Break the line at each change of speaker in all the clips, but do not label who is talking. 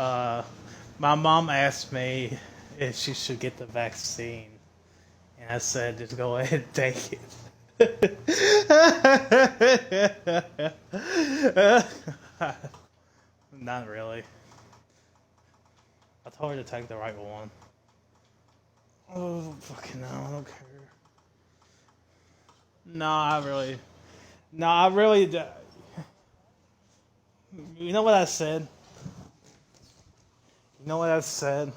My mom asked me if she should get the vaccine, and I said, just go ahead and take it. Not really. I told her to take the right one. Oh, fucking no, I don't care. No, I really. No, I really. You know what I said? You know what I said?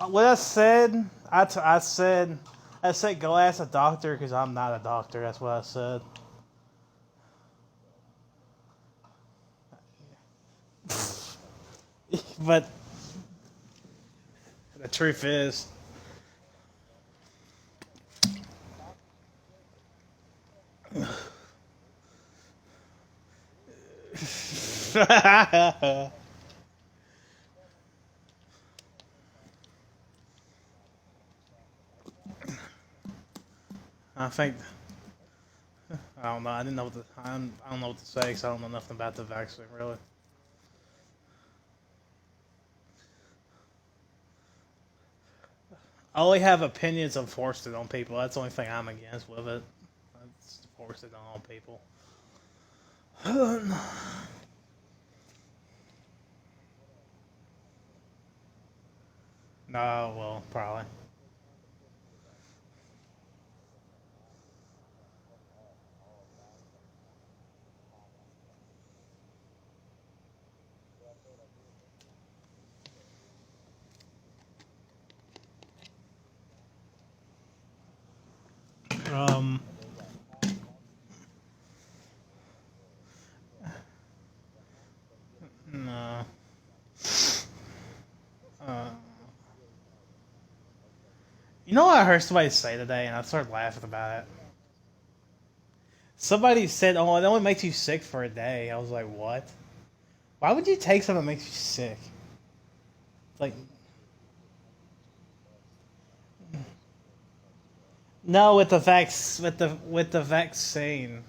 What I said? I said go ask a doctor because I'm not a doctor. That's what I said. But the truth is, I think I don't know. I didn't know what I don't know what to say because I don't know nothing about the vaccine really. I only have opinions of forced it on people. That's the only thing I'm against with it. It's forced it on people. No, well, probably. Um, no. Uh, you know what I heard somebody say today, and I started laughing about it. Somebody said, "Oh, it only makes you sick for a day." I was like, "What? Why would you take something that makes you sick?" Like, no, with the vaccine, with the vaccine.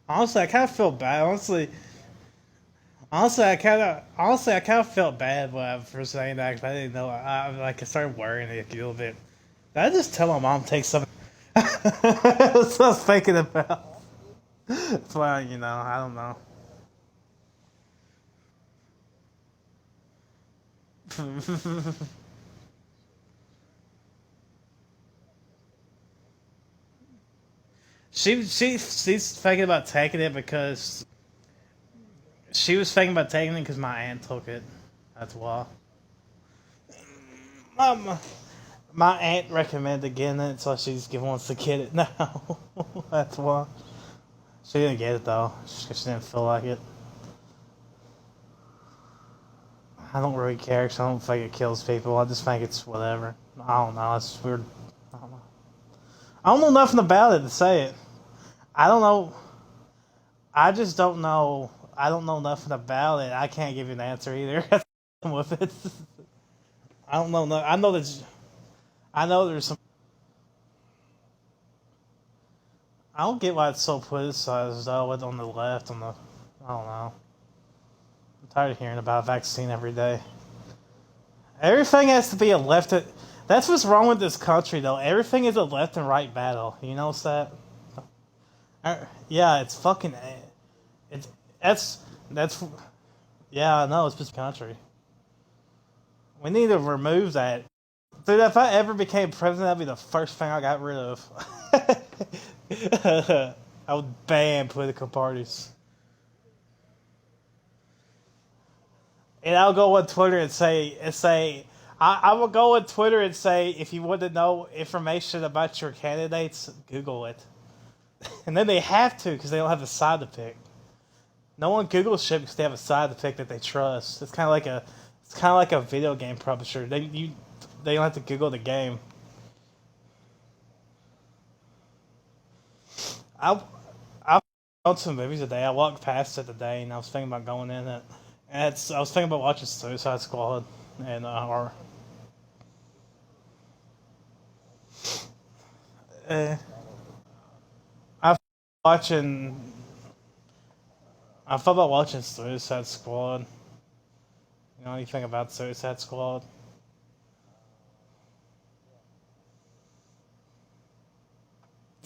Honestly, I kind of feel bad. Honestly, I kind of felt bad for saying that 'cause I didn't know. I started worrying a little bit. Did I just tell my mom to take something? That's what I was thinking about. That's why I don't know. She's thinking about taking it because she was thinking about taking it because my aunt took it. That's why. My, my aunt recommended getting it, so she wants to get it now. That's why. She didn't get it though. She didn't feel like it. I don't really care because I don't think it kills people. I just think it's whatever. I don't know. It's weird. I don't know. I don't know nothing about it to say it. I don't know. I just don't know. I don't know nothing about it. I can't give you an answer either. With it. I don't know. No, I know that. I know there's some. I don't get why it's so politicized though. With on the left, on the. I don't know. I'm tired of hearing about a vaccine every day. Everything has to be a left. That's what's wrong with this country though. Everything is a left and right battle. You know that? Yeah, it's fucking. It's that's. Yeah, I know it's just country. We need to remove that. Dude, if I ever became president, that'd be the first thing I got rid of. I would ban political parties. And I'll go on Twitter and say, I will go on Twitter and say, if you want to know information about your candidates, Google it. And then they have to because they don't have a side to pick. No one Googles shit because they have a side to pick that they trust. It's kind of like a video game publisher. They don't have to Google the game. I went to the movies today. I walked past it today, and I was thinking about going in it. And I was thinking about watching Suicide Squad, and or Uh, I watching. I thought about watching Suicide Squad. You know anything about Suicide Squad?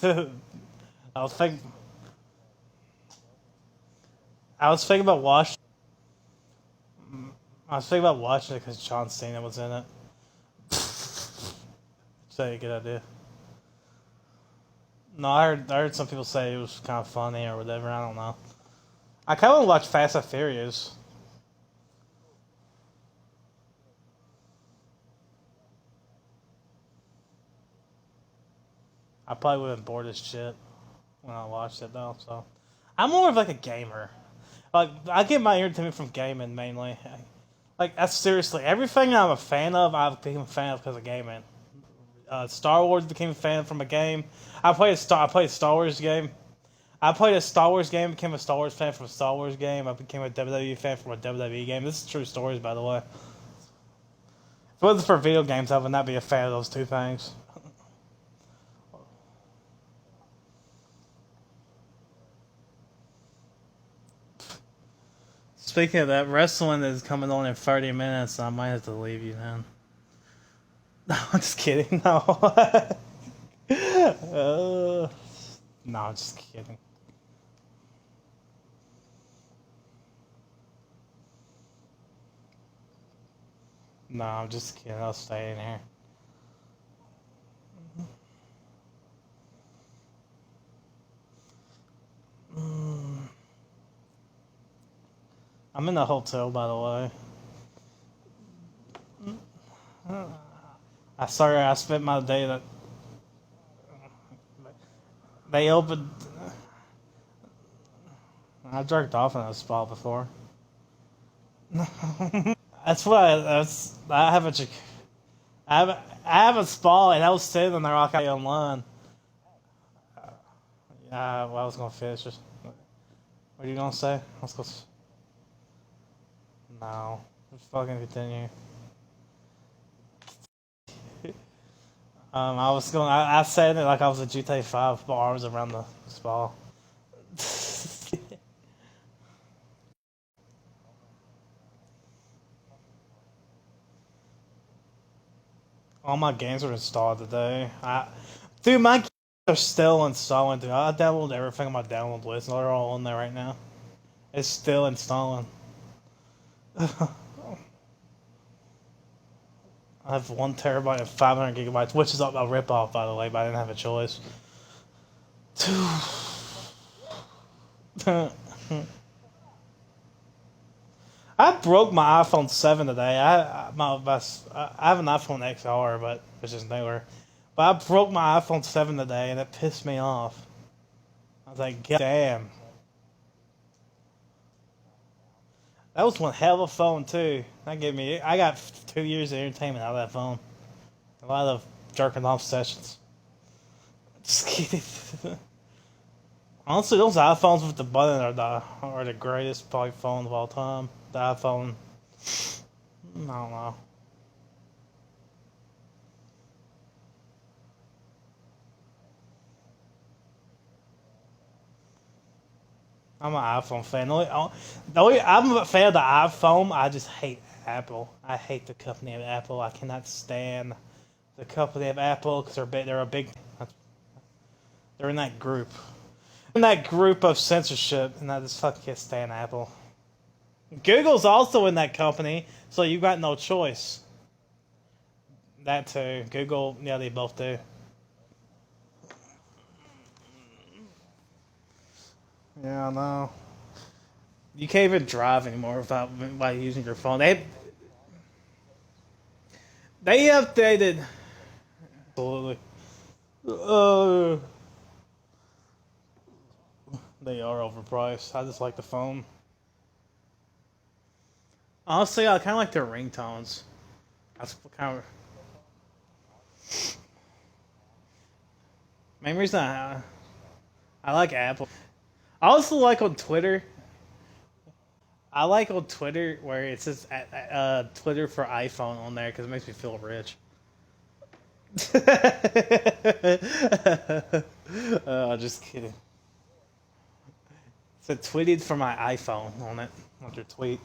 I was thinking. I was thinking about watching. I was thinking about watching it because John Cena was in it. So a good idea. No, I heard some people say it was kind of funny or whatever. I don't know. I kind of want to watch Fast and Furious. I probably would have been bored as shit when I watched it though. So I'm more of like a gamer. Like I get my entertainment from gaming mainly. Like that's seriously everything I'm a fan of. I've become a fan of because of gaming. Star Wars became a fan from a game. I played a Star Wars game. I played a Star Wars game, became a Star Wars fan from a Star Wars game. I became a WWE fan from a WWE game. This is true stories, by the way. If it wasn't for video games, I would not be a fan of those two things. Speaking of that, wrestling is coming on in 30 minutes, and I might have to leave you, man. No, I'm just kidding. No. No, I'm just kidding. No, I'm just kidding. I'll stay in here. I'm in the hotel, by the way. I spent my day that they opened. I jerked off in a spa before. I have I have a spa and I was sitting in there all kind of online. Well, I was gonna finish. What are you gonna say? Let's go. No, just fucking continue. I said it like I was a GTA 5 bars around the spa. All my games are installed today. Dude, my games are still installing. Dude, I downloaded everything on my download list. They're all on there right now. It's still installing. I have 1 terabyte and 500 gigabytes, which is a ripoff, by the way, but I didn't have a choice. I broke my iPhone 7 today. I have an iPhone XR, but which is newer. But I broke my iPhone 7 today, and it pissed me off. I was like, God damn. That was one hell of a phone too. I got 2 years of entertainment out of that phone. A lot of jerking off sessions. Just kidding. Honestly, those iPhones with the button are the greatest probably phone of all time. The iPhone. I don't know. I'm an iPhone fan. I'm a fan of the iPhone. I just hate Apple. I hate the company of Apple. I cannot stand the company of Apple because they're a big. They're in that group. In that group of censorship, and I just fucking can't stand Apple. Google's also in that company, so you got no choice. That too. Google, yeah, they both do. Yeah, I know. You can't even drive anymore without by using your phone. They updated. Absolutely. Uh, they are overpriced. I just like the phone. Honestly, I kind of like their ringtones. That's kind of main reason I like Apple. I also like on Twitter. I like on Twitter where it says Twitter for iPhone on there because it makes me feel rich. Just kidding. It said tweeted for my iPhone on it. On your tweet.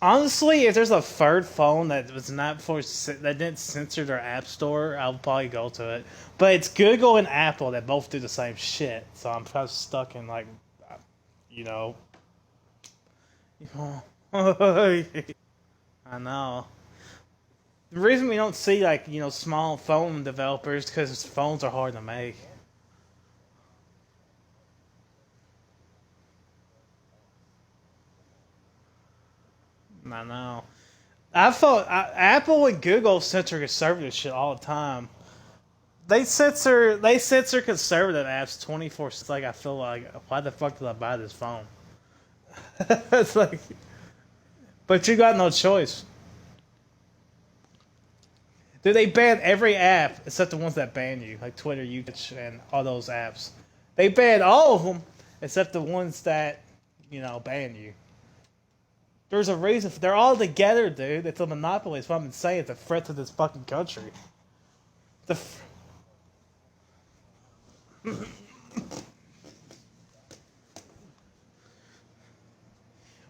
Honestly, if there's a third phone that was not for that didn't censor their app store, I would probably go to it. But it's Google and Apple that both do the same shit, so I'm kind of stuck in like, you know. I know. The reason we don't see like small phone developers because phones are hard to make. I know. I thought Apple and Google censor conservative shit all the time. They censor conservative apps 24. It's like I feel like why the fuck did I buy this phone? It's like, but you got no choice. Dude, they ban every app except the ones that ban you, like Twitter, YouTube, and all those apps. They ban all of them except the ones that ban you. There's a reason. They're all together, dude. It's a monopoly. It's what I'm saying. It's a threat to this fucking country.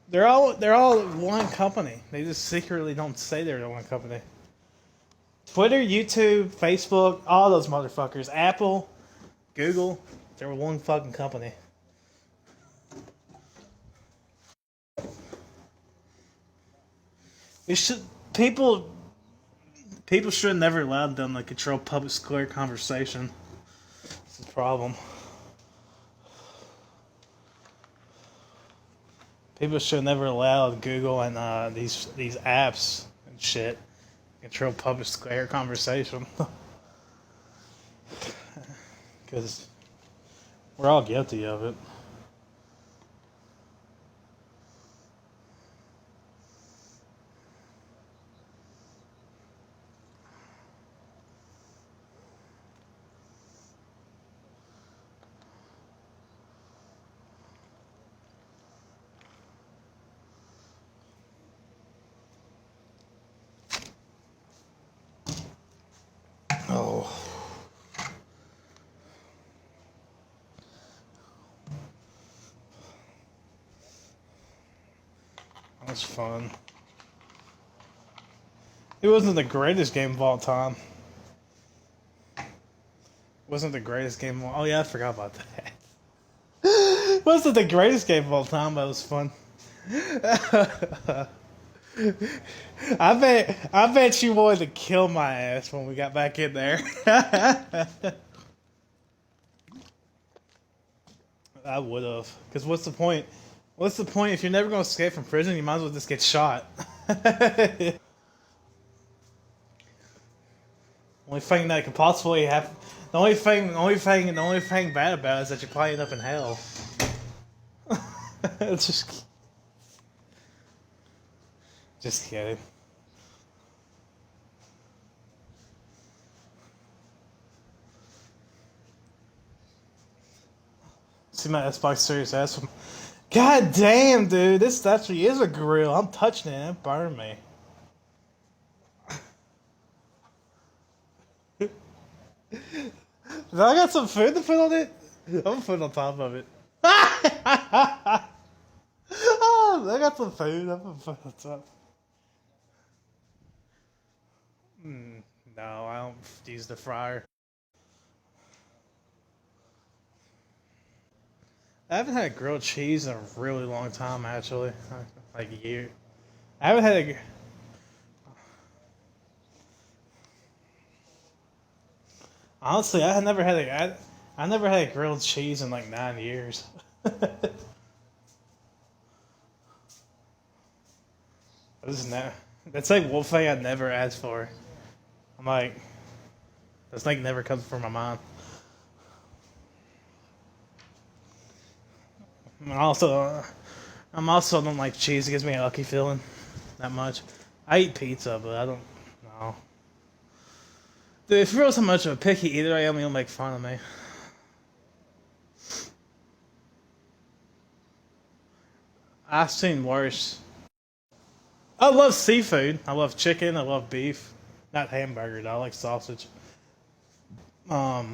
They're all one company. They just secretly don't say they're one company. Twitter, YouTube, Facebook, all those motherfuckers. Apple, Google, they're one fucking company. It should people should have never allowed them to control public square conversation. It's a problem. People should have never allowed Google and these apps and shit control public square conversation. Because we're all guilty of it. Oh. That was fun. It wasn't the greatest game of all time. It wasn't the greatest game of all... Oh yeah, I forgot about that. It wasn't the greatest game of all time, but it was fun. I bet you wanted to kill my ass when we got back in there. I would have. Because what's the point? What's the point if you're never going to escape from prison? You might as well just get shot. Only thing that could possibly happen. The only thing bad about it is that you're probably end up in hell. Just kidding. See my Xbox Series S. God damn, dude, this actually is a grill. I'm touching it. It burned me. I got some food to put on it. I'm gonna put it on top of it. Oh, I got some food. I'm gonna put it on top. No, I don't use the fryer. I haven't had grilled cheese in a really long time, actually. Like a year. I haven't had a... Honestly, I never had a grilled cheese in like 9 years. That's like one thing I never asked for. I'm like, that's like never comes from my mind. I'm also don't like cheese. It gives me an icky feeling. That much. I eat pizza, but I don't know. Dude, if you realize how much of a picky eater I am, you'll make fun of me. I've seen worse. I love seafood. I love chicken. I love beef. Not hamburger, though. I like sausage.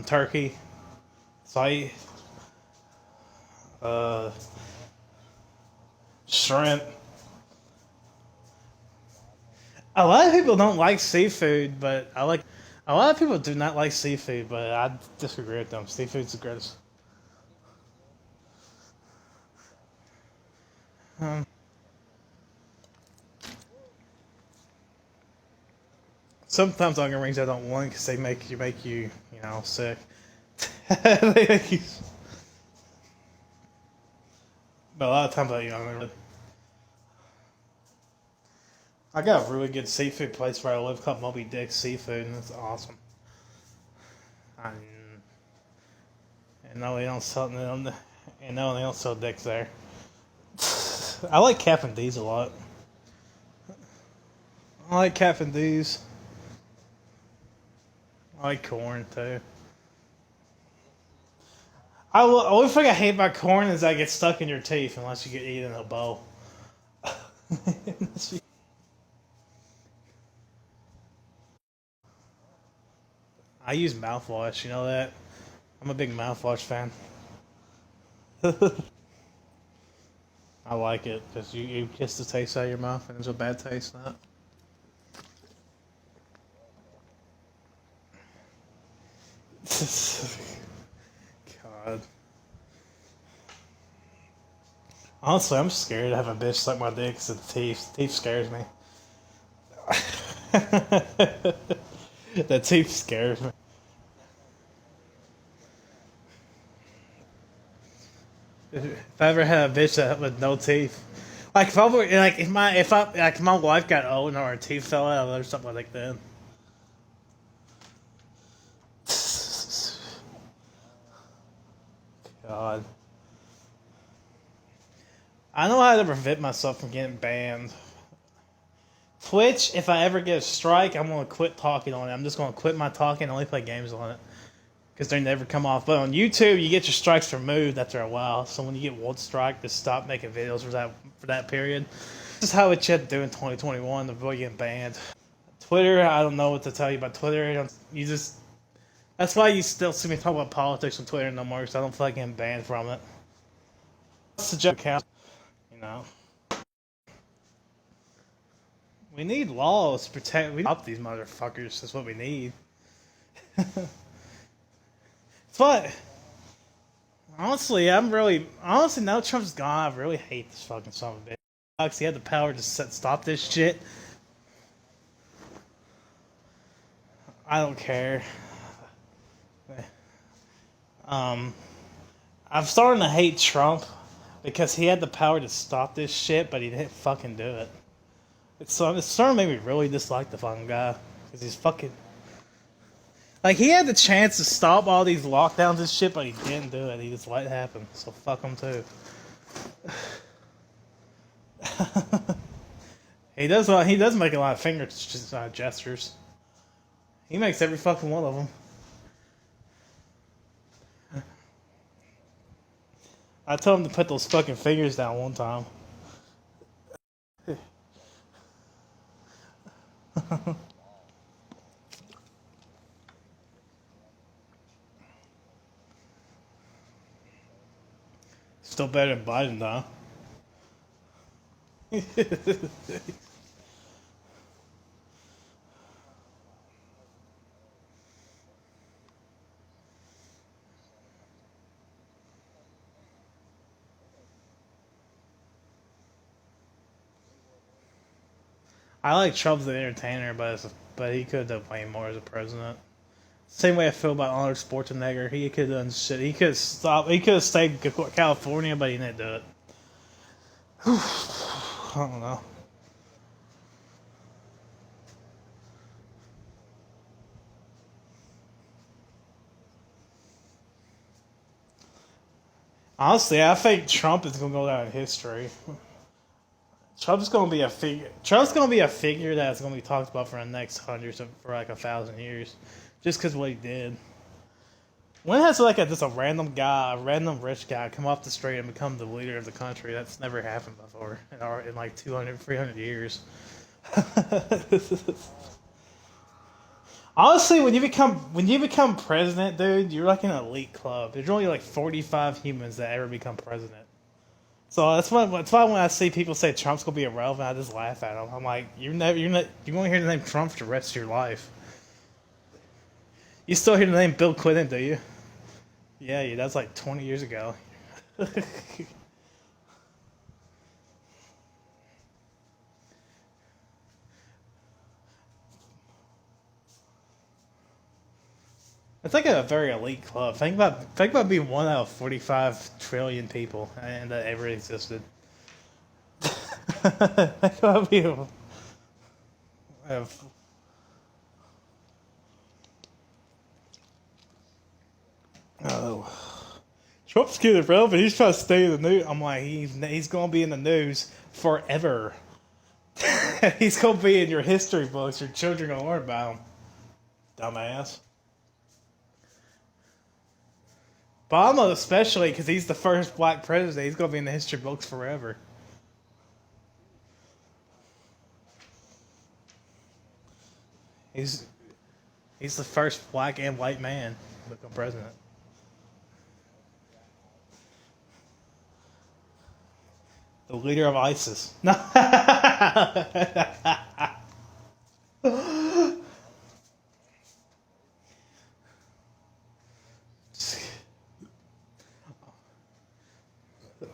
Turkey. Fight. Shrimp. A lot of people don't like seafood, but I like. A lot of people do not like seafood, but I disagree with them. Seafood's the greatest. Sometimes onion rings I don't want because they make you, you know, sick. They make you. But a lot of times I eat onion rings. I got a really good seafood place where I live called Moby Dick Seafood, and it's awesome. I, and no, they don't sell. And no, they don't sell dicks there. I like Captain D's a lot. I like Captain D's. I like corn too. The only thing I hate about corn is that it gets stuck in your teeth unless you get eaten in a bowl. I use mouthwash, you know that? I'm a big mouthwash fan. I like it because you kiss the taste out of your mouth and there's a bad taste in it. God. Honestly, I'm scared to have a bitch suck my dick because the teeth. Teeth scares me. The teeth scares me. If I ever had a bitch that with no teeth, like if I were, like if my wife got old and her teeth fell out or something like that. God. I know how to prevent myself from getting banned. Twitch, if I ever get a strike, I'm going to quit talking on it. I'm just going to quit my talking and only play games on it. Because they never come off. But on YouTube, you get your strikes removed after a while. So when you get one strike, just stop making videos for that period. This is how it should do in 2021 to avoid getting banned. Twitter, I don't know what to tell you about Twitter. That's why you still see me talk about politics on Twitter no more, because I don't feel like getting banned from it. It's a joke account, you know. We need laws to protect. We stop these motherfuckers. That's what we need. But honestly, now Trump's gone. I really hate this fucking son of a bitch. He had the power to stop this shit. I don't care. I'm starting to hate Trump because he had the power to stop this shit, but he didn't fucking do it. It's starting to make me really dislike the fucking guy because he's fucking. Like, he had the chance to stop all these lockdowns and shit, but he didn't do it. He just let it happen. So fuck him too. He does make a lot of finger gestures. He makes every fucking one of them. I told him to put those fucking fingers down one time. Still better than Biden, though. I like Trump as an entertainer, but he could have done way more as a president. Same way I feel about Arnold Schwarzenegger. He could have done shit. He could have stopped. He could have stayed in California, but he didn't do it. I don't know. Honestly, I think Trump is gonna go down in history. Trump's gonna be a figure. Trump's gonna be a figure that's gonna be talked about for the next hundreds of, for like 1,000 years, just because what he did. When has like just a random guy, a random rich guy, come off the street and become the leader of the country? That's never happened before in like 200, 300 years. Honestly, when you become president, dude, you're like an elite club. There's only like 45 humans that ever become president. So that's why when I see people say Trump's gonna be irrelevant, I just laugh at them. I'm like, you won't hear the name Trump for the rest of your life. You still hear the name Bill Clinton, do you? Yeah, that's like 20 years ago. It's like a very elite club. Think about being one out of 45 trillion people and that ever existed. Think about being. Oh, Trump's getting irrelevant. He's trying to stay in the news. I'm like, he's gonna be in the news forever. He's gonna be in your history books. Your children gonna learn about him. Dumbass. Obama especially, because he's the first black president. He's gonna be in the history books forever. He's the first black and white man to become president. The leader of ISIS. No.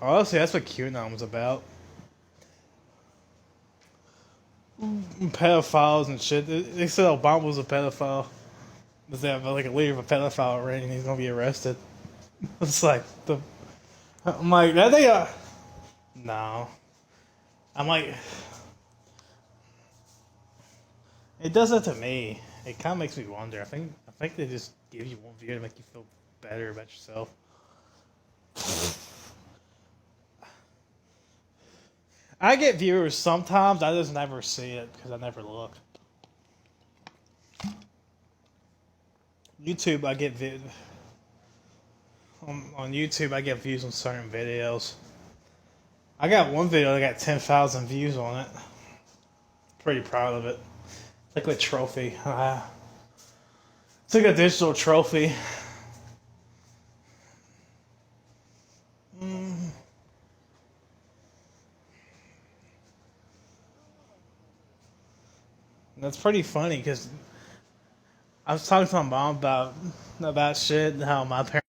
Honestly, that's what QAnon was about. Pedophiles and shit. They said Obama was a pedophile. Was that like a leader of a pedophile ring and he's gonna be arrested? It's like I'm like that they no. I'm like it does that to me. It kinda makes me wonder. I think they just give you one view to make you feel better about yourself. I get viewers sometimes. I just never see it because I never look. YouTube, I get on YouTube. I get views on certain videos. I got one video that got 10,000 views on it. Pretty proud of it. It's like a trophy. It's like a digital trophy. That's pretty funny because I was talking to my mom about shit and how my parents,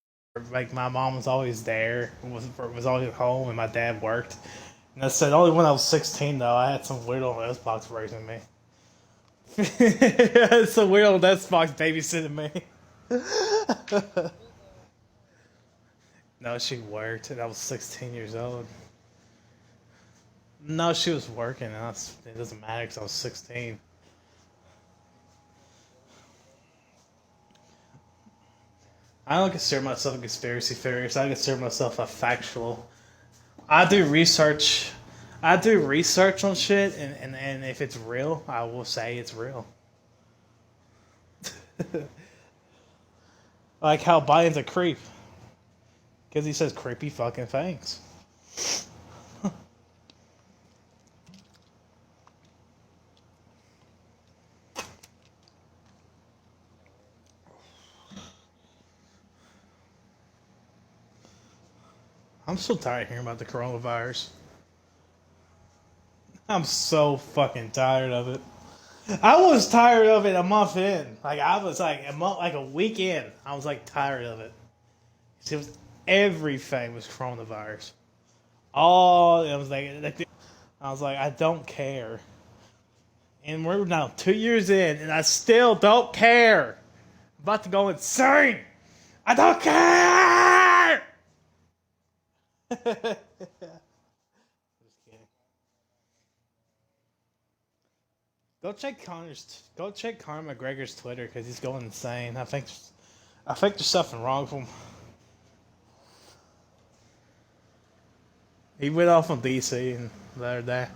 like my mom was always there, was always at home, and my dad worked. And I said only when I was 16 though, I had some weird old Xbox raising me. It's a weird old Xbox babysitting me. No, she worked, and I was 16 years old. No, she was working. It doesn't matter because I was 16. I don't consider myself a conspiracy theorist. I consider myself a factual. I do research. I do research on shit, and if it's real, I will say it's real. Like how Biden's a creep. Because he says creepy fucking things. I'm so tired of hearing about the coronavirus. I'm so fucking tired of it. I was tired of it a month in. Like I was like a week in. I was like tired of it. It was everything was coronavirus. All it was like I was like I don't care. And we're now 2 years in, and I still don't care. I'm about to go insane. I don't care. Just kidding. Go check Conor McGregor's Twitter because he's going insane. I think there's something wrong with him. He went off on DC and the other day.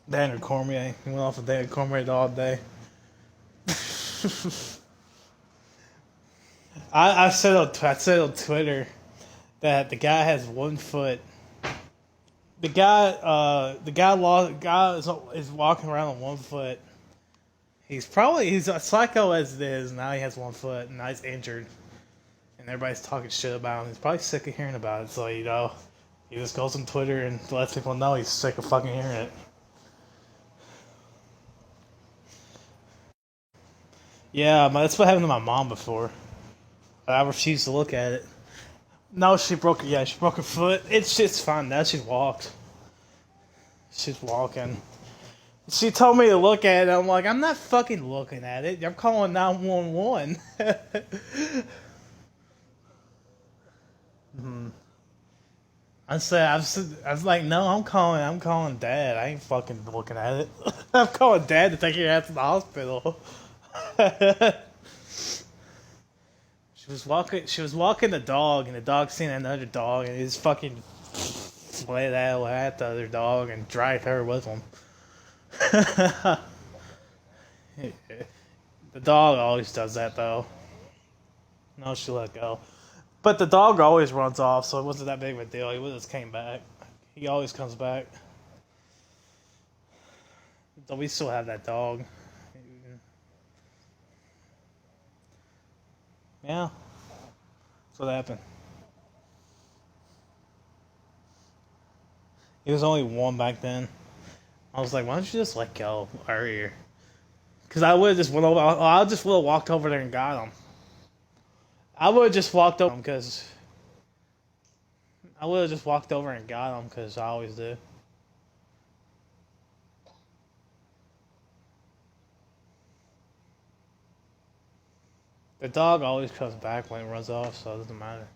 Daniel Cormier. He went off of Daniel Cormier all day. I said on Twitter that the guy has 1 foot. The guy is walking around on 1 foot. He's a psycho as it is. Now he has 1 foot, and now he's injured, and everybody's talking shit about him. He's probably sick of hearing about it. So he just goes on Twitter and lets people know he's sick of fucking hearing it. Yeah, that's what happened to my mom before. I refused to look at it. No, she broke. Yeah, she broke her foot. It's fine now. She's walked. She's walking. She told me to look at it. I'm like, I'm not fucking looking at it. I'm calling 911. I was like, no, I'm calling Dad. I ain't fucking looking at it. I'm calling Dad to take your ass to the hospital. She was walking the dog, and the dog seen another dog, and he just fucking fled out at the other dog and dragged her with him. The dog always does that, though. No, she let go. But the dog always runs off, so it wasn't that big of a deal. He just came back. He always comes back. So we still have that dog. Yeah. That's what happened. He was only 1 back then. I was like, why don't you just let go earlier? Because I would have just went over. I just would have walked over there and got him. I would have just walked over because I would have just walked over and got him because I always do. The dog always comes back when it runs off, so it doesn't matter.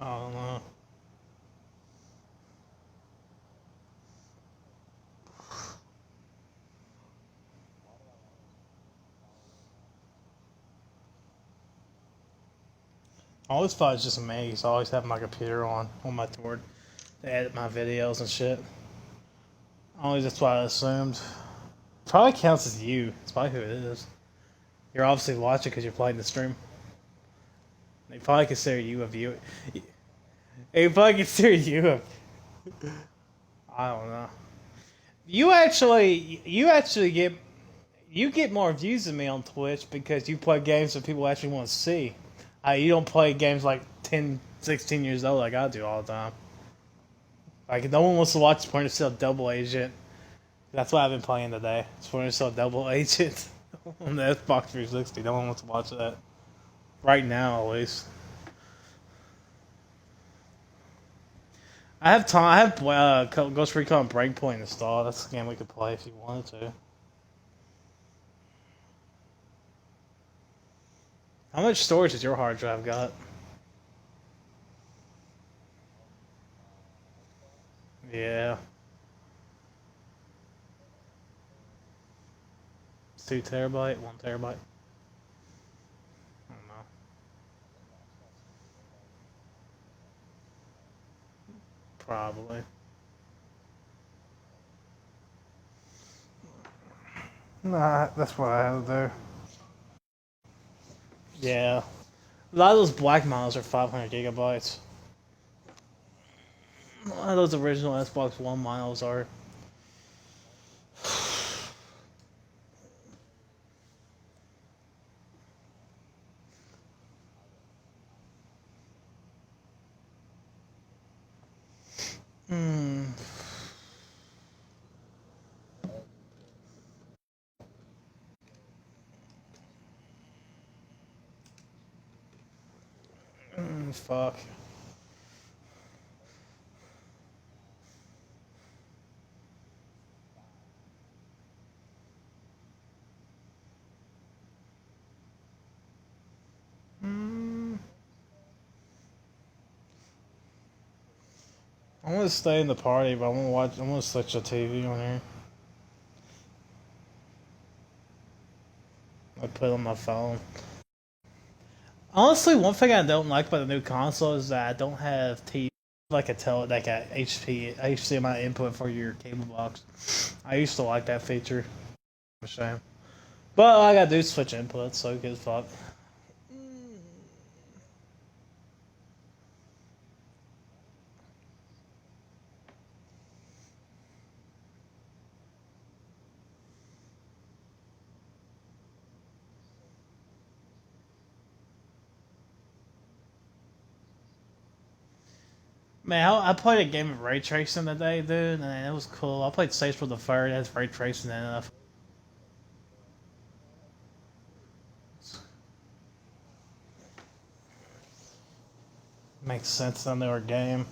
I don't know. I always thought it was just me, so I always have my computer on my board to edit my videos and shit. Always that's what I assumed. Probably counts as you. It's probably who it is. You're obviously watching because you're playing the stream. They probably consider you a viewer. They probably consider you a. I don't know. You actually get more views than me on Twitch because you play games that people actually want to see. You don't play games like 10, 16 years old like I do all the time. Like, no one wants to watch Splinter Cell Double Agent. That's what I've been playing today. Splinter Cell Double Agent on the Xbox 360. No one wants to watch that. Right now, at least. I have time. I have Ghost Recon Breakpoint installed. That's a game we could play if you wanted to. How much storage does your hard drive got? Yeah. 2 terabyte, 1 terabyte. I don't know. Probably. Nah, that's what I have to do. Yeah. A lot of those black models are 500 gigabytes. A lot of those original Xbox One models are. Fuck. I want to stay in the party, but I want to watch. I want to switch the TV on here. I put it on my phone. Honestly, one thing I don't like about the new console is that I don't have TV like a HDMI input for your cable box. I used to like that feature. A shame. But all I gotta do is switch inputs, so who gives a fuck. Man, I played a game of ray tracing today, dude, and it was cool. I played Saints for the Third. It has ray tracing in it. Makes sense on their game.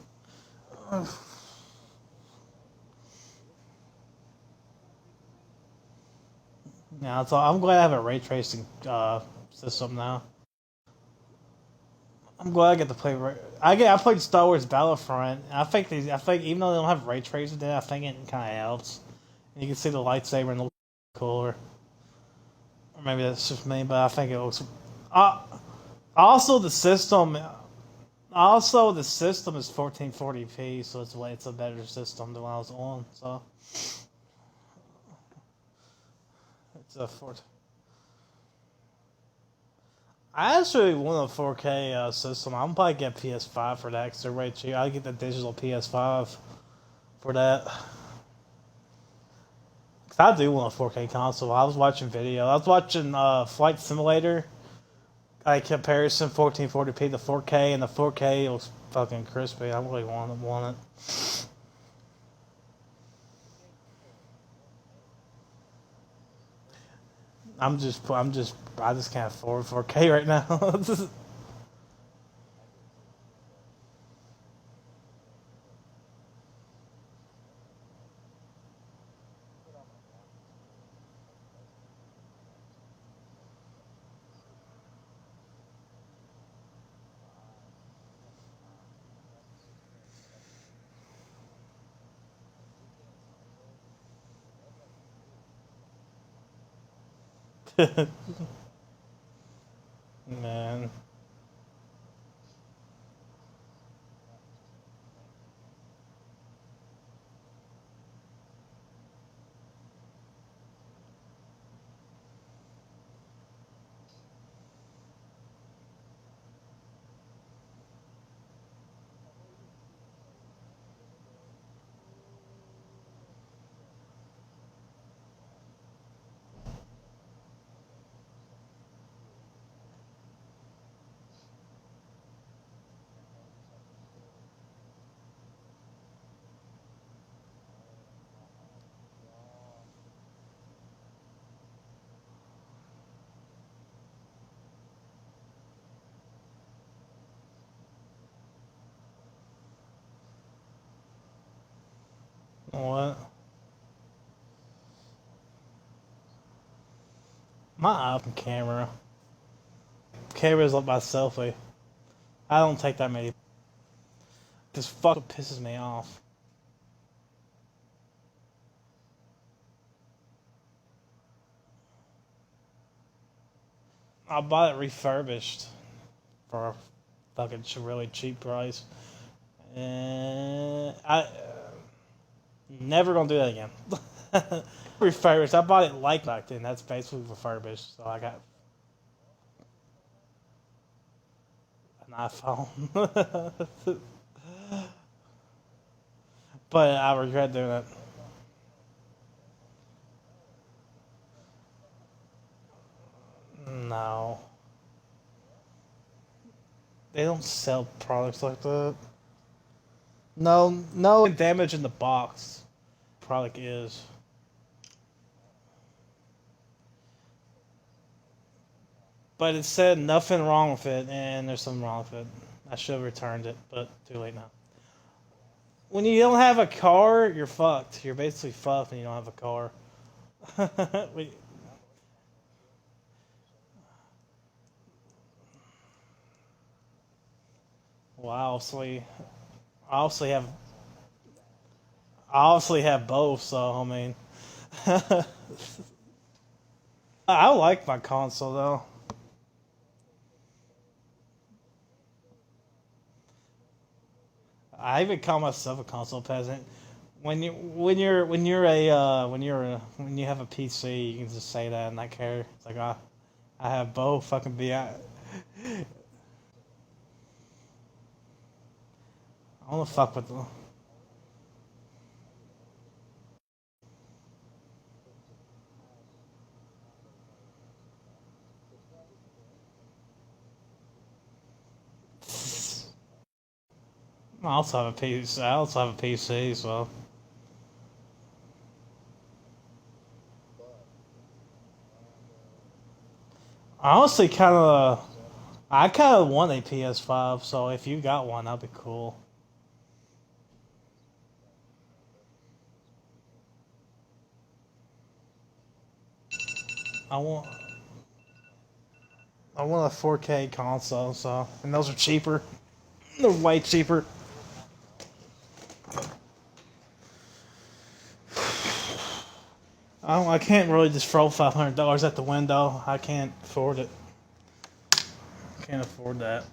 Yeah, so I'm glad I have a ray tracing system now. I'm glad I get to play. I played Star Wars Battlefront. And I think even though they don't have ray tracing in it, I think it kind of helps. And you can see the lightsaber and it looks cooler. Or maybe that's just me, but I think it looks. Uh, also, the system. Also, the system is 1440p, so it's a better system than what I was on. So it's a 4. I actually want a 4K system. I'm probably get PS5 for that because they're way cheap. I get the digital PS5 for that. Cause I do want a 4K console. I was watching video. I was watching Flight Simulator. Like comparison 1440p to 4K, and the 4K looks fucking crispy. I really want it. I just can't afford 4K right now. Man. What? My iPhone camera. Camera's like my selfie. I don't take that many. This fucking pisses me off. I bought it refurbished for a fucking really cheap price. And I never gonna do that again. Refurbished. I bought it like back then. That's basically refurbished. So I got an iPhone. But I regret doing it. No. They don't sell products like that. No, no damage in the box. Product is. But it said nothing wrong with it, and there's something wrong with it. I should have returned it, but too late now. When you don't have a car, you're fucked. You're basically fucked when you don't have a car. we, well, I also have I obviously have both, so I mean, I like my console though. I even call myself a console peasant. When you have a PC, you can just say that and not care. It's like I have both. Fucking be I wanna fuck with them. I also have a PC. I also have a PC, so I honestly I kind of want a PS5. So if you got one, that'd be cool. I want I want a 4K console, so and those are cheaper. They're way cheaper. I can't really just throw $500 at the window. I can't afford it. Can't afford that.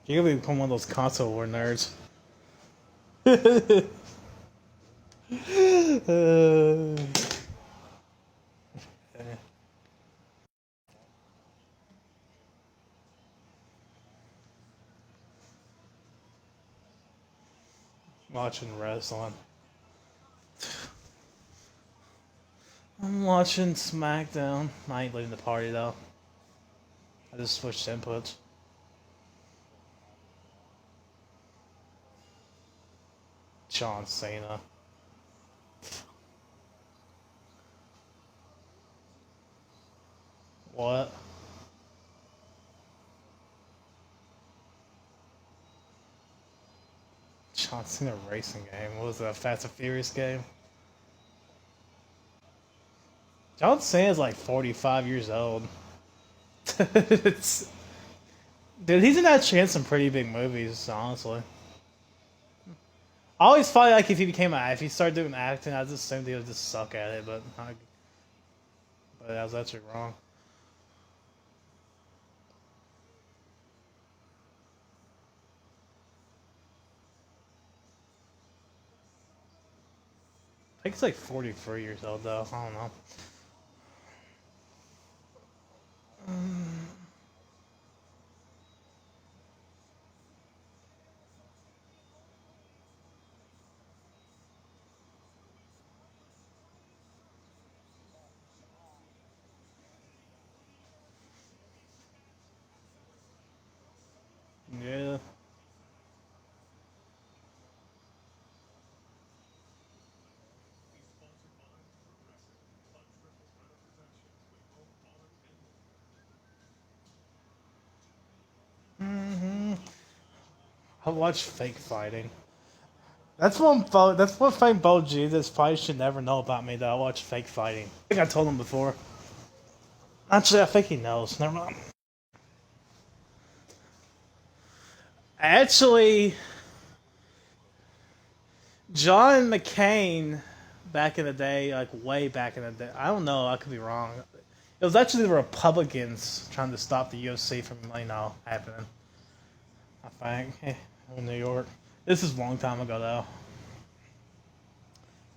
You're gonna become one of those console war nerds. Watching wrestling. I'm watching SmackDown. I ain't leaving the party though. I just switched inputs. John Cena. What? John Cena racing game. What was that? Fast and Furious game? John Cena's like 45 years old. It's, dude, he's in that chance some pretty big movies, honestly. I always thought like if he started doing acting, I just assumed he would just suck at it, but I was actually wrong. I think he's like 43 years old though. I don't know. Yeah. I watch fake fighting. That's one thing Bo Jesus probably should never know about me. That I watch fake fighting. I think I told him before. Actually, I think he knows. Never mind. Actually, John McCain, back in the day, like way back in the day. I don't know. I could be wrong. It was actually the Republicans trying to stop the UFC from, happening. I think in New York. This is a long time ago, though.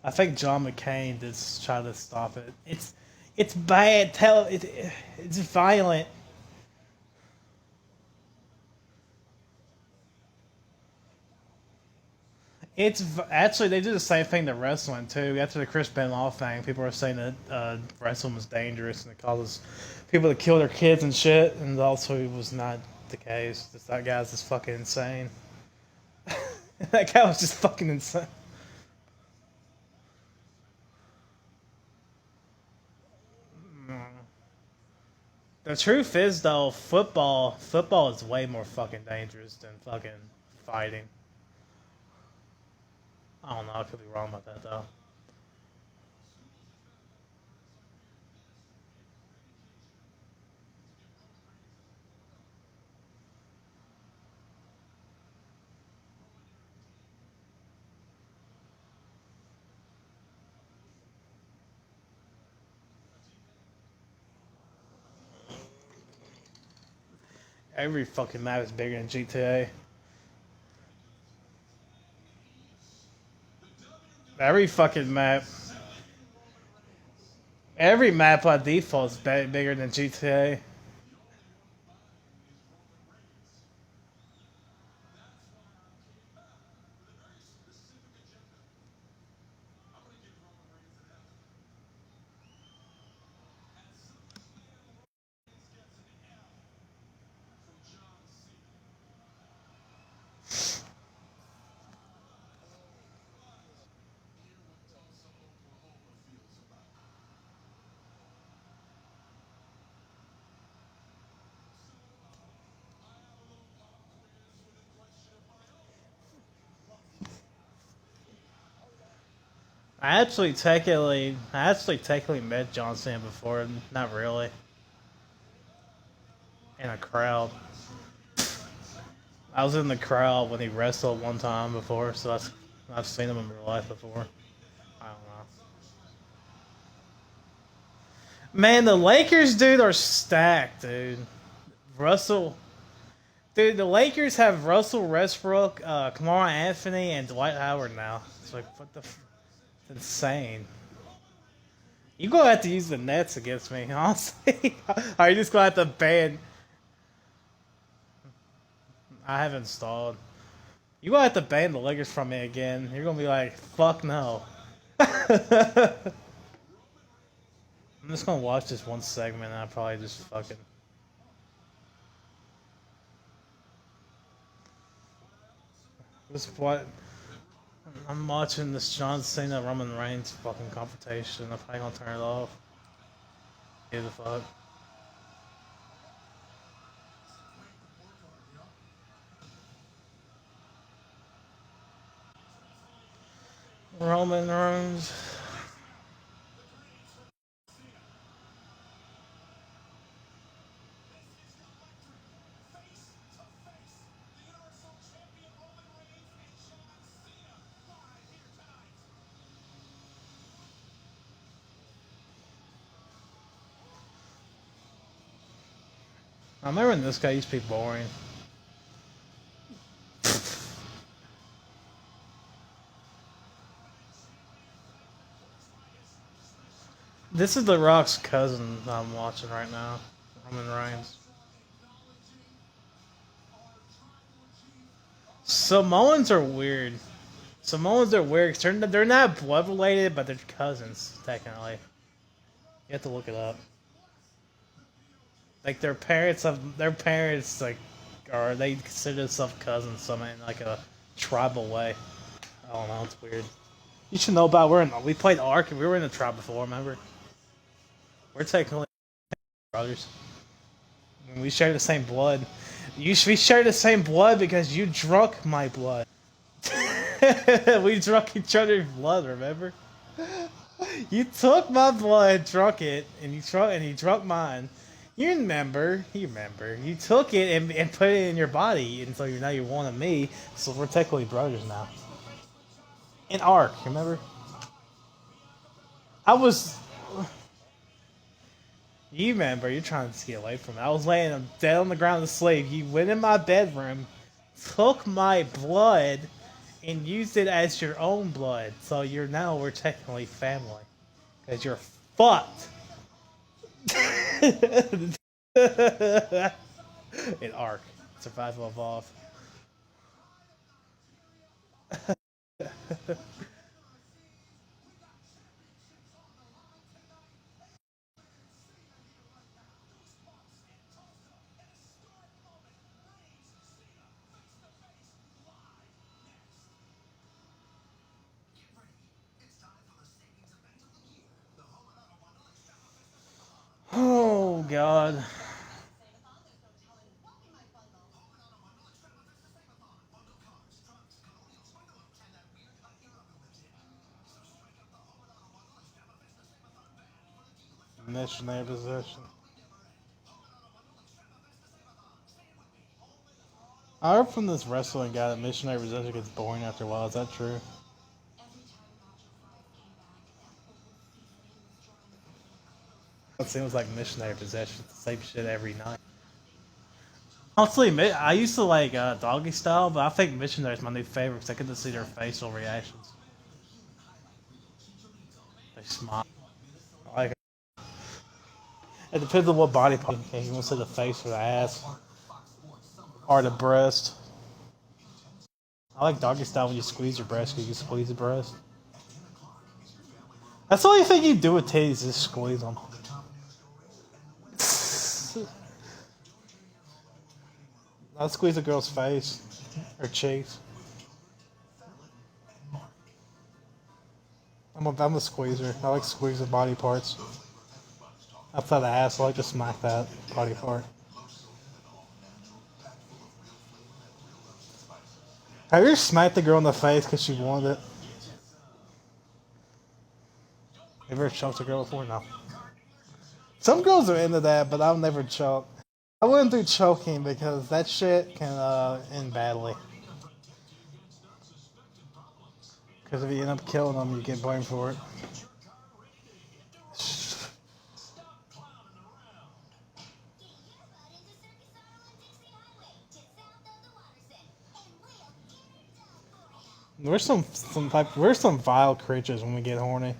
I think John McCain did try to stop it. It's bad. It's violent. Actually they do the same thing to wrestling too. After the Chris Benoit thing, people are saying that wrestling was dangerous and it causes people to kill their kids and shit. And also, it was not the case. That guy's just fucking insane. That guy was just fucking insane. The truth is, though, football is way more fucking dangerous than fucking fighting. I don't know. I could be wrong about that though. Every fucking map is bigger than GTA. Every fucking map. Every map by default is bigger than GTA. I actually technically met John Cena before. Not really. In a crowd. I was in the crowd when he wrestled one time before, so I've seen him in real life before. I don't know. Man, the Lakers, dude, are stacked, dude. Russell, dude, the Lakers have Russell Westbrook, Kamara Anthony, and Dwight Howard now. It's like, what the? It's insane. You gonna have to use the Nets against me, honestly. Are you just gonna have to ban? I have installed. You gonna have to ban the Lakers from me again. You're gonna be like, fuck no. I'm just gonna watch this one segment and I'll probably just fucking. This what? I'm watching this John Cena Roman Reigns fucking confrontation. I'm probably gonna turn it off. Give the fuck. Roman Reigns. I remember when this guy used to be boring. This is The Rock's cousin I'm watching right now. Roman Reigns. Samoans are weird. Samoans are weird. 'Cause they're not blood related, but they're cousins, technically. You have to look it up. Like their parents like, or they consider themselves cousins, some in like a tribal way. I don't know. It's weird. You should know about we played Ark and we were in a tribe before. Remember? We're technically brothers. We share the same blood. We share the same blood because you drunk my blood. We drunk each other's blood. Remember? You took my blood, drunk it, and you drunk mine. You remember. You took it and put it in your body, and so now you're one of me. So we're technically brothers now. In Ark, remember? I was. You remember? You're trying to get away from me. I was laying dead on the ground asleep. You went in my bedroom, took my blood, and used it as your own blood. So we're technically family. Because you're fucked. In Ark. Survival Evolved. Oh, God. Missionary position. I heard from this wrestling guy that missionary position gets boring after a while. Is that true? It seems like missionary possession, the same shit every night. Honestly, I used to like doggy style, but I think missionary is my new favorite because I get to see their facial reactions. They smile. I like it. It depends on what body part. You want to see the face or the ass or the breast. I like doggy style when you squeeze your breast because you can squeeze the breast. That's the only thing you do with titties is squeeze them. I'll squeeze a girl's face or cheeks. I'm a squeezer. I like squeezing body parts. Outside the ass, I like to smack that body part. Have you ever smacked the girl in the face because she wanted it? Have you ever choked a girl before? No. Some girls are into that, but I'll never choke. I wouldn't do choking because that shit can end badly. Because if you end up killing them, you get blamed for it. We're some vile creatures when we get horny.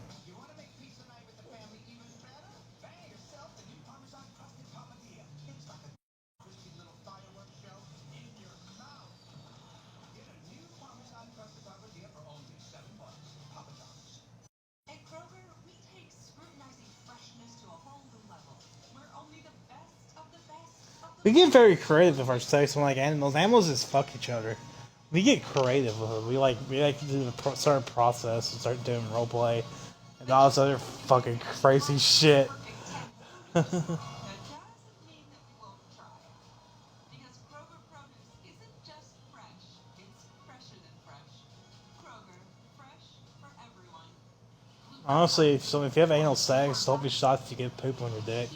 We get very creative with our sex when like animals. Animals just fuck each other. We get creative with it. We like to do the certain process and start doing roleplay and all this other fucking crazy shit. Honestly, if you have anal sex, don't be shocked if you get poop on your dick.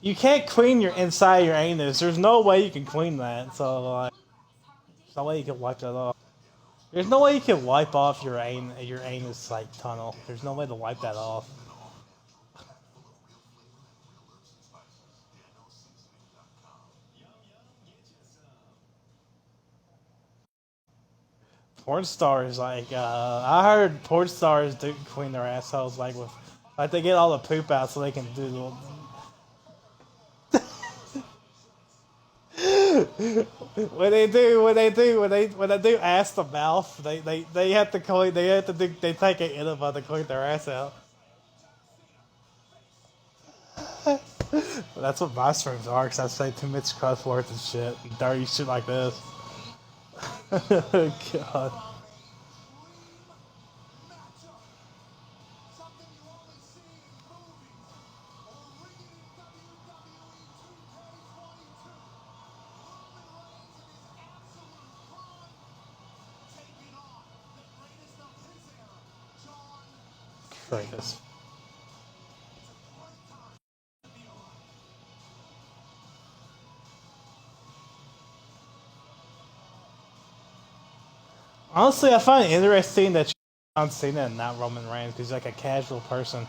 You can't clean your inside of your anus. There's no way you can clean that. So like, there's no way you can wipe that off. There's no way you can wipe off your anus like tunnel. There's no way to wipe that off. Porn stars I heard porn stars do clean their assholes like they get all the poop out so they can do when they do ass to mouth they have to clean they take an enema to clean their ass out. That's what my streams are because I say too much cuss words and shit and dirty shit like this. God. Greatest. Honestly, I find it interesting that John Cena and not Roman Reigns because he's like a casual person.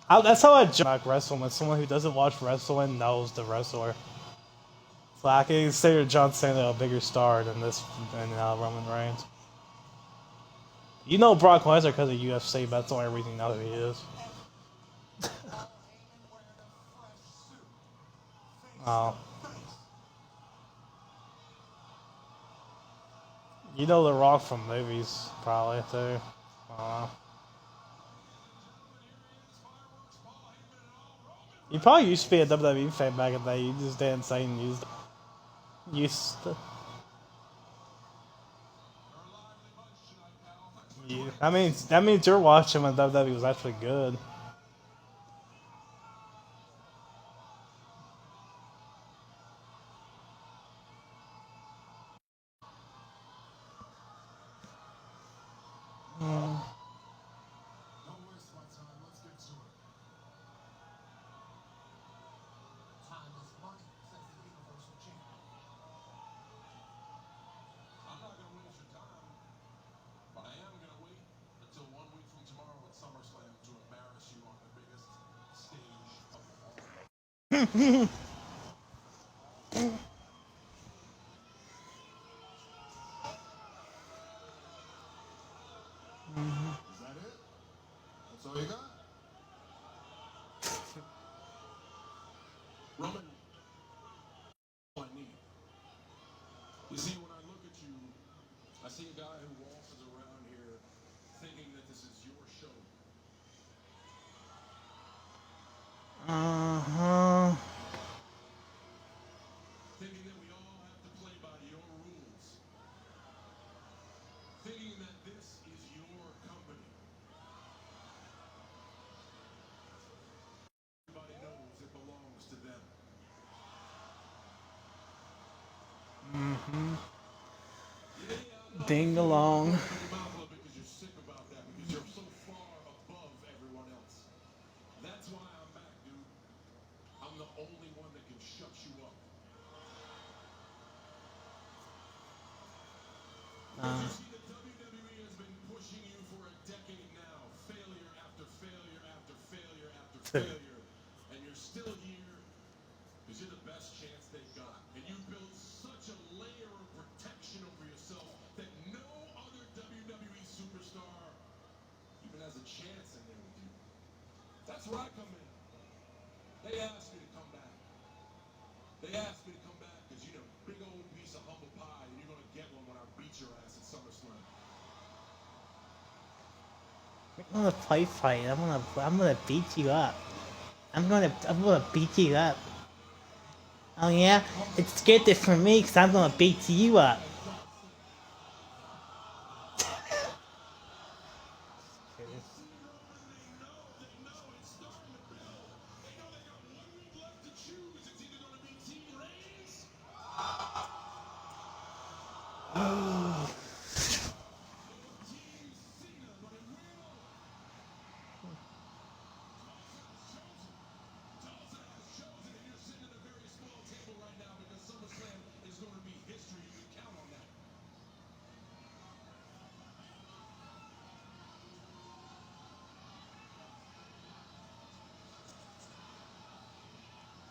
That's how I judge like wrestling. When someone who doesn't watch wrestling knows the wrestler. So I can consider John Cena a bigger star than Roman Reigns. You know Brock Lesnar because of UFC, but that's the only reason you know who he is. Oh. You know The Rock from movies, probably, too. You probably used to be a WWE fan back in the day. You just didn't say and used to. That means you're watching when WWE was actually good.
that it? That's all you got? Roman, all I need. You see, when I look at you, I see a guy who waltzes around here thinking that this is your show. Thinking that we all have to play by your rules. Thinking that this is your company. Everybody knows it belongs to them.
Ding along.
Because you're sick about that, because you're so far above everyone else. That's why I'm back, dude. I'm the only one that can shut you up. You see, the WWE has been pushing you for a decade now. Failure after failure after failure after failure. And you're still here because you're the best chance they've got. And you built such a layer of protection over yourself that no other WWE superstar even has a chance in there with you. That's where I come in. They asked me to come back. They asked me to come back because, you know, big old piece of humble pie, and you're going to get one when I beat your ass at SummerSlam.
I'm gonna fight. I'm gonna beat you up. I'm gonna beat you up. Oh yeah? It's good for me because I'm gonna beat you up.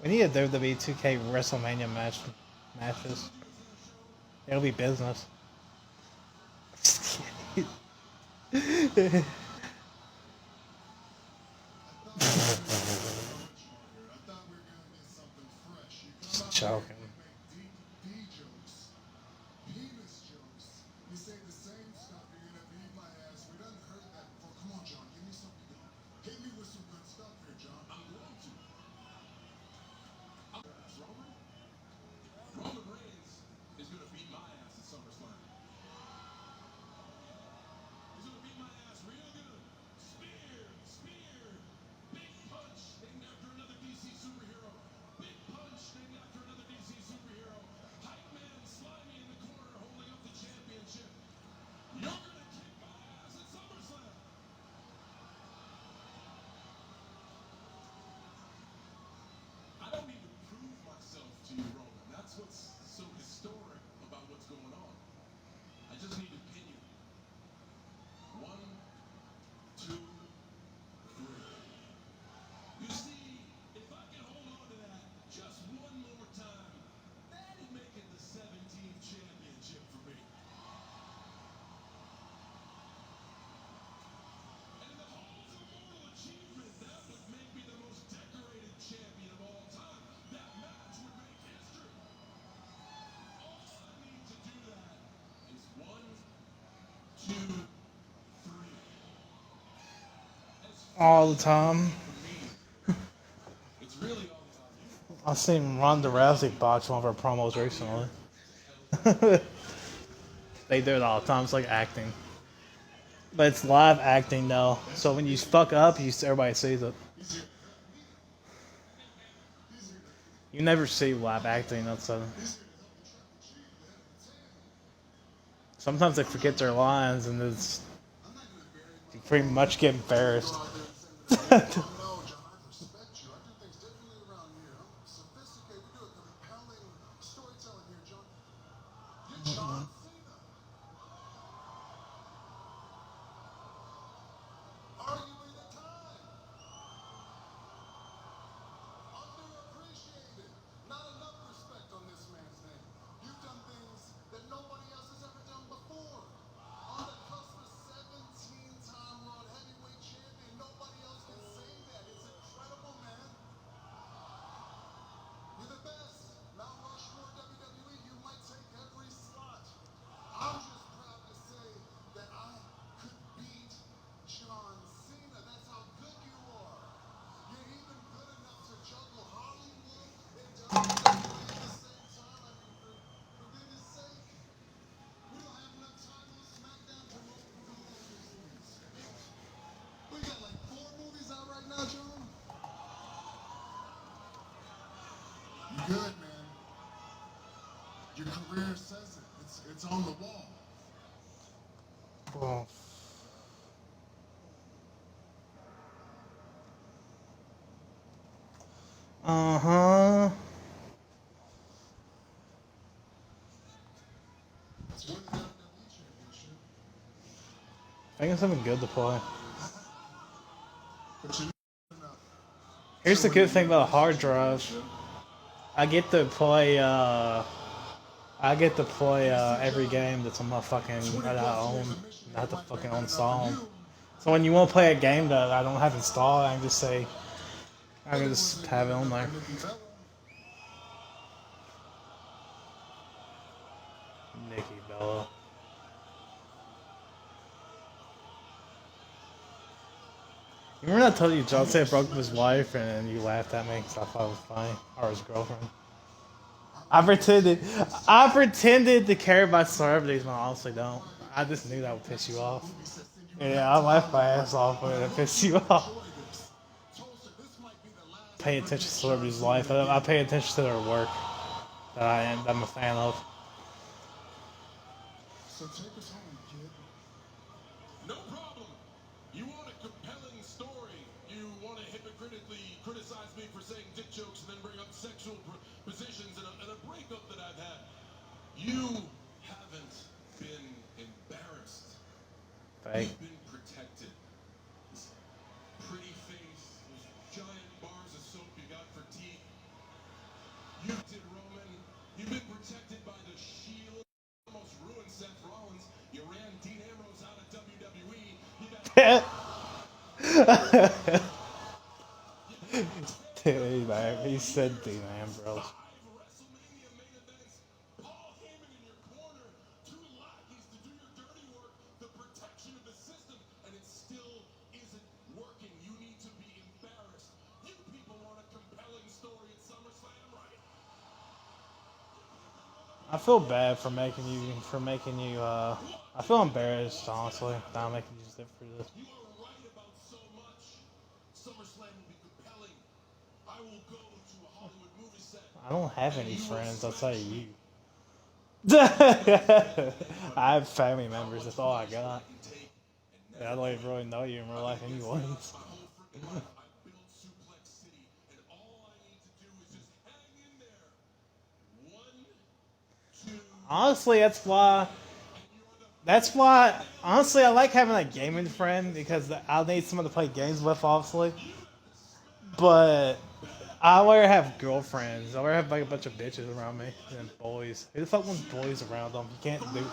We need a WWE 2K WrestleMania matches. It'll be business. Just joking.
You say the same stuff, you're gonna beat my ass. We done heard that before. Come on, John, give me something good. Hit me with some good stuff here, John. I'm going to. Roman Reigns is gonna beat my ass at SummerSlam. He's gonna beat my ass real good. Spear. Big punch named after another DC superhero. Big punch named after another DC superhero. Hype man slimy in the corner holding up the championship. You're gonna kick my ass at SummerSlam. I don't need to prove myself to you, Roman. That's what's so historic about what's going on. I just need to pin you. 1, 2, 3. You see, if I can hold on to that just one more time, that'd make it the 17th championship for me. And in the halls of mortal achievement, that would make me the most decorated champion of all time. That match would make history. All I need to do that is 1, 2, 3.
All the time.
It's really all about you.
I've seen Ronda Rousey botch one of her promos recently. They do it all the time. It's like acting. But it's live acting though. So when you fuck up, everybody sees it. You never see live acting outside. Sometimes they forget their lines and it's you pretty much get embarrassed.
career says it. It's on the wall.
Well, uh-huh.
It's won the WWE championship.
I think it's something good to play.
But you know,
Here's the good thing about a hard drive. I get to play, every game that's on my fucking, that I own. I have to fucking install them. So when you want to play a game that I don't have installed, I can just say, I can just have it on there. Nikki Bella. You remember I told you John said broke up his wife and you laughed at me because I thought it was funny? Or his girlfriend. I pretended to care about celebrities, but I honestly don't. I just knew that would piss you off. Yeah, I laughed my ass off when it pissed you off. Pay attention to celebrities' life. I pay attention to their work that I'm a fan of.
So take us home, kid. No problem. You want a compelling story. You want to hypocritically criticize me for saying dick jokes and then bring up sexual positions and a breakup that I've had. You haven't been embarrassed.
Fake.
You've been protected. This pretty face, those giant bars of soap you got for teeth. You did, Roman. You've been protected by the Shield. Almost ruined Seth Rollins. You ran Dean Ambrose out of WWE. You got
Dude, man, he said Dean Ambrose.
5 WrestleMania main events. Paul Heyman in your corner. 2 lackeys to do your dirty work. The protection of the system, and it still isn't working. You need to be embarrassed. You people want a compelling story at SummerSlam, right?
I feel bad for making you, I feel embarrassed, honestly, not making you stick for this.
You are right about so much. SummerSlam will be compelling. I will go to a Hollywood movie set.
I don't have any friends outside of you. I have family members, that's all I got. And I don't even really know you in real life anyways.
My whole freaking life, I built Suplex City, and all I need to do is just hang in there. 1, 2,
Honestly, honestly, I like having a gaming friend because I'll need someone to play games with, obviously. But I rather have girlfriends. I rather have like a bunch of bitches around me than boys. Who the fuck wants boys around them? You can't do.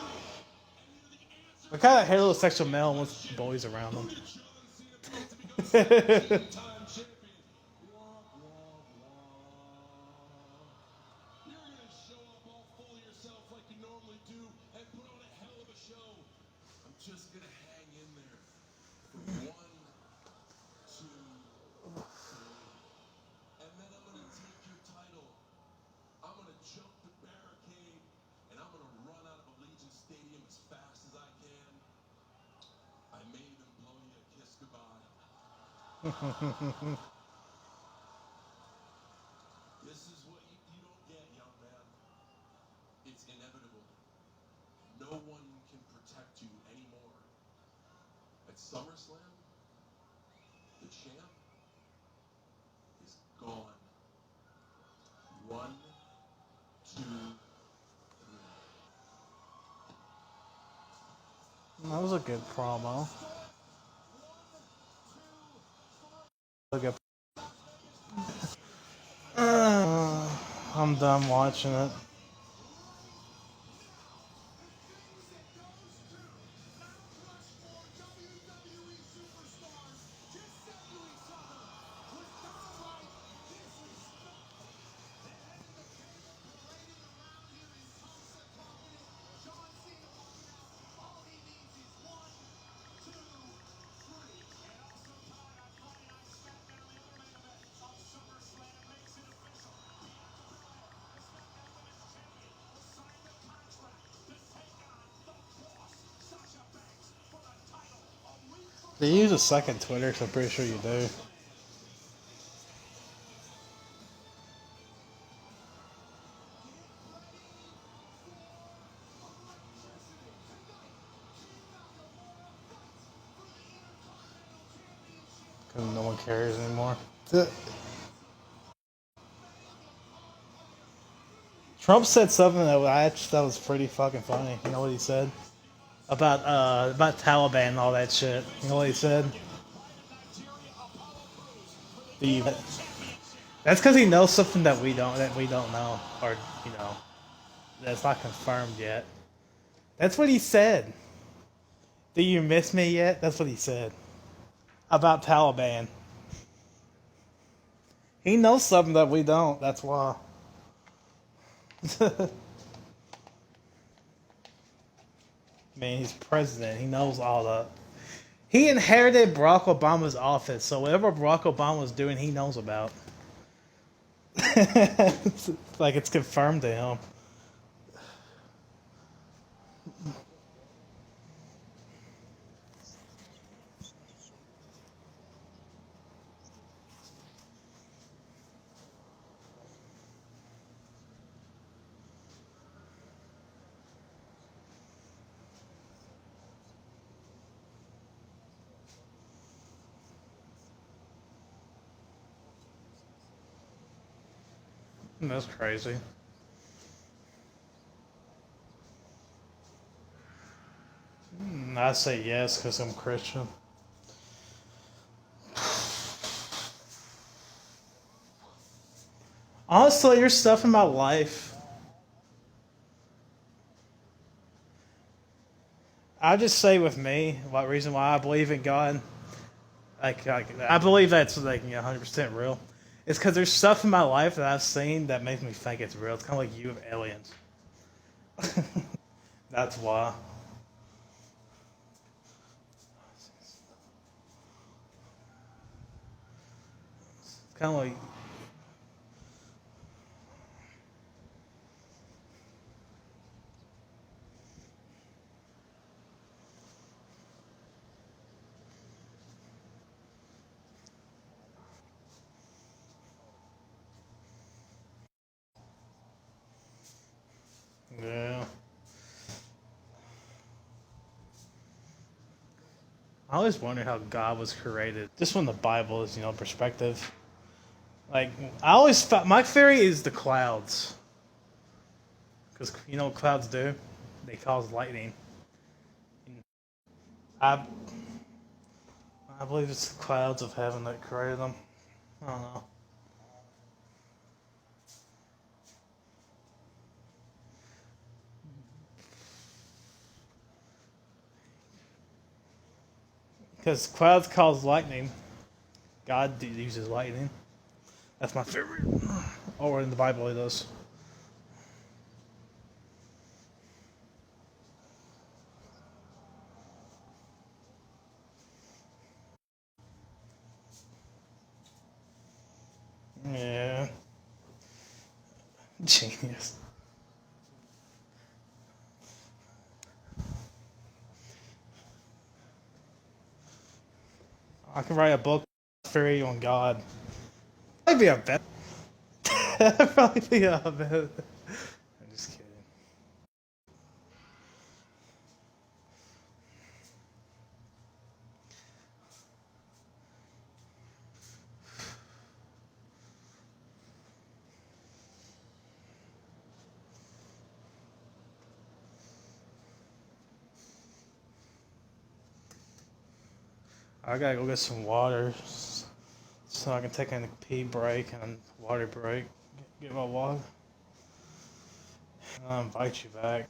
What kind of heterosexual male wants boys around them?
time champion. You're gonna show up all full of yourself like you normally do and put on a hell of a show. I'm just gonna hang in there for 1, 2, 3, and then I'm gonna take your title. I'm gonna jump the barricade and I'm gonna run out of Allegiant Stadium as fast as I can. I may even blow you a kiss goodbye. This is what you don't get, young man. It's inevitable. No one can protect you anymore. At SummerSlam, the champ is gone. 1, 2, 3.
That was a good promo. Look I'm done watching it. Do you use a second Twitter? Because I'm pretty sure you do. No one cares anymore. Trump said something that I actually thought was pretty fucking funny. You know what he said? About Taliban and all that shit. You know what he said? The That's because he knows something that we don't know, or you know, that's not confirmed yet. That's what he said. Do you miss me yet? That's what he said about Taliban. He knows something that we don't. That's why. Man, he's president. He knows all that. He inherited Barack Obama's office, so whatever Barack Obama was doing, he knows about. Like it's confirmed to him. That's crazy. I say yes because I'm Christian. Honestly, there's stuff in my life. I just say with me, what reason why I believe in God, I believe that's like 100% real. It's because there's stuff in my life that I've seen that makes me think it's real. It's kind of like you with aliens. That's why. It's kind of like, yeah. I always wonder how God was created. Just from the Bible is, perspective. Like, I always thought, my theory is the clouds. Because, you know what clouds do? They cause lightning. I, I believe it's the clouds of heaven that created them. I don't know. Because clouds cause lightning. God uses lightning. That's my favorite. Or in the Bible it does. Yeah. Genius. I can write a book theory on God. Probably be a bet. Probably be a bet. I'm just kidding. I gotta go get some water so I can take a pee break and water break. Get my water. I'll invite you back.